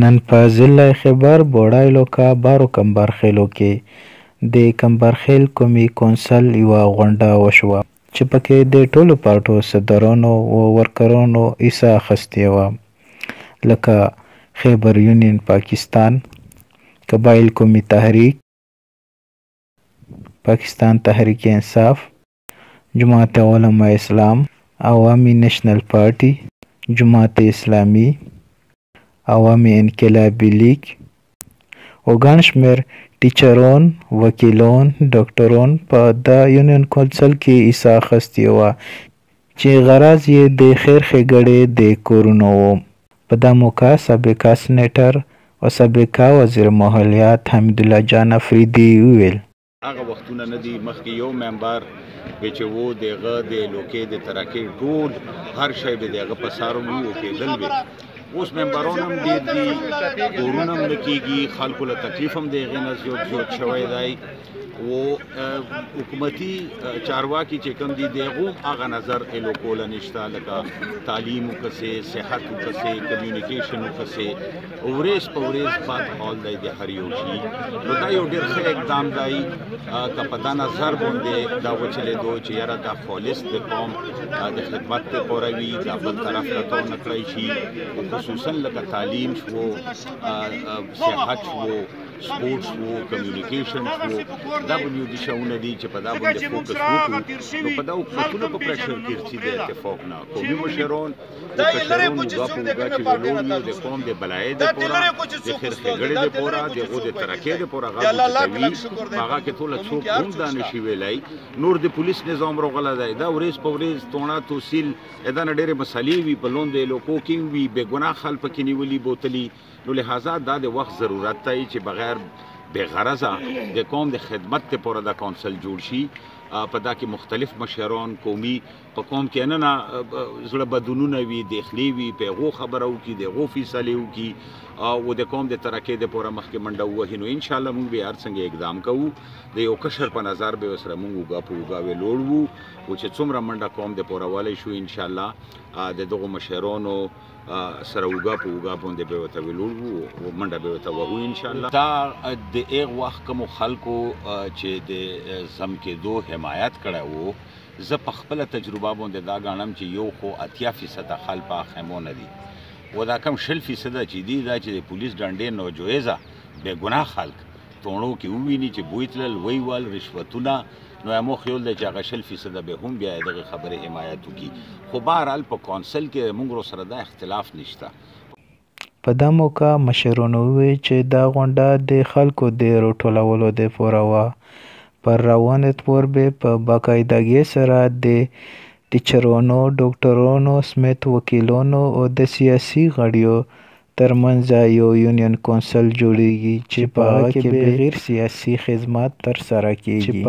نن په ضلع خیبر بوړایلوکا بارو کمبرخیلو کې د کمبرخیل قومي کونسل یوه غونډه وشوه چې پکې د ټولو پارټو صدرانو او ورکرانو حصه اخیستې وه، لکه خیبر یونین پاکستان، قبایل قومي تحریک، پاکستان تحریک انصاف، جماعت علماء اسلام، عوامی نیشنل پارټي، جماعت اسلامي، عوامي انقلابي لیگ او ګڼ شمېر ټیچران، وکیلان، ډاکټران په د یونین کونسل کې حصه اخیستې وه چې غرض یې د خیر ښېګڼې د کورونو و. په دا موقع سابقه سینیټر او سابقه وزیر ماحولیات حمیدالله جان افریدي وویل: هغه وختونه نه دي مخکې یو ممبر چې و د هغه د لوکې د ترکې ټول هر شی به د هغه په سر وي او کېدل به. اوس ممبران هم ډېر دي، کورونه هم نه کېږي، خلکو له تکلیف هم د هغې نه زیات شوی دی. و حکومتي چارواکي چې کوم دي د هغو هغه نظر الوکوله نشته، لکه تعلیم وکړسې، صحت وکړسې، کمیونیکیشن وکړسې. ورځ په ورځ بد حال دی د هر یو شي. نو دا یو ډېر ښه اقدام دی که په دا نظر باندې دا وچلېدو چې یاره دا خالص د قوم د خدمت دپاره وي، دا بل طرف له تو نه کړی شي. خصوصا لکه تعلیم شو، صحت شو، سپورټس وو، کمیونیکیشن شو، دا بنیادي شیونه دي چې په دا باندې فوکس وکړو. نو په دا حکومتونه په پریشر ګرځي د اتفاق نه. قومي مشران د کشرانو اوږه په اوږه چې ولاړ وي د قوم د بلایۍ دپاره، د خیر ښېګڼې دپاره، د هغو د ترقۍ دپاره هغه کوي. په هغه کې ټوله څوک هم دا نشي ویلی. نور د پولیس نظام راغلی دی، دا ورځ په ورځ توڼه توسیل دا نه ډېرې مسلې وي، په لاندې علاقو کې وي، بې ګناه خلک پکې نیولي بوتلي. نو لحاظه دا د وخت ضرورت دی چې بغیر بې غرضه د قوم د خدمت دپاره دا کونسل جوړ شي. په دا کې مختلف مشران قومي په قوم کې نه زړه بدونونه وي، داخلي وي، په هغو خبره وکړي، د هغو فیصلې وکړي او د قوم د ترقۍ دپاره مخکې منډه ووهي. نو انشاءالله موږ به هر څنګه اقدام کوو. د یو کشر په نظر به ورسره موږ اوږه په اوږه ولاړ وو او چې څومره منډه قوم دپاره ولی شو انشاءالله د دغو مشرانو سره اوږه په اوږه باندې به ورته ولاړ وو او منډه به ورته وهو انشاءالله. دا د هغه وخت کومو خلکو چې د ضم کېدو حمایت کړی و، زه په خپله تجربه باندې دا ګڼم چې یو خو 80% خلک په خیمو نه دي و دا کم 20% چې دي دا چې د پولیس ډنډې ناجایزه بې ګناه خلک توڼو کې وویني چې بوی تلل، ویول، رشوتونه. نو زموږ خیال دی چې هغه 20% به هم بیا دغې خبرې حمایت وکړي. خو بهرحال په کونسل کې موږ سره دا اختلاف نشته. په دا موقع مشرانو وویل چې دا غونډه د خلکو د راټولولو دپاره وه. پر روان اعتبار به په باقاعدګۍ سره د ټیچرانو، ډاکټرانو سمیت وکیلانو او د سیاسي غړیو ترمنځ یو یونین کونسل جوړیږي چې په هغه کې به غیر سیاسي خدمات ترسره کیږي.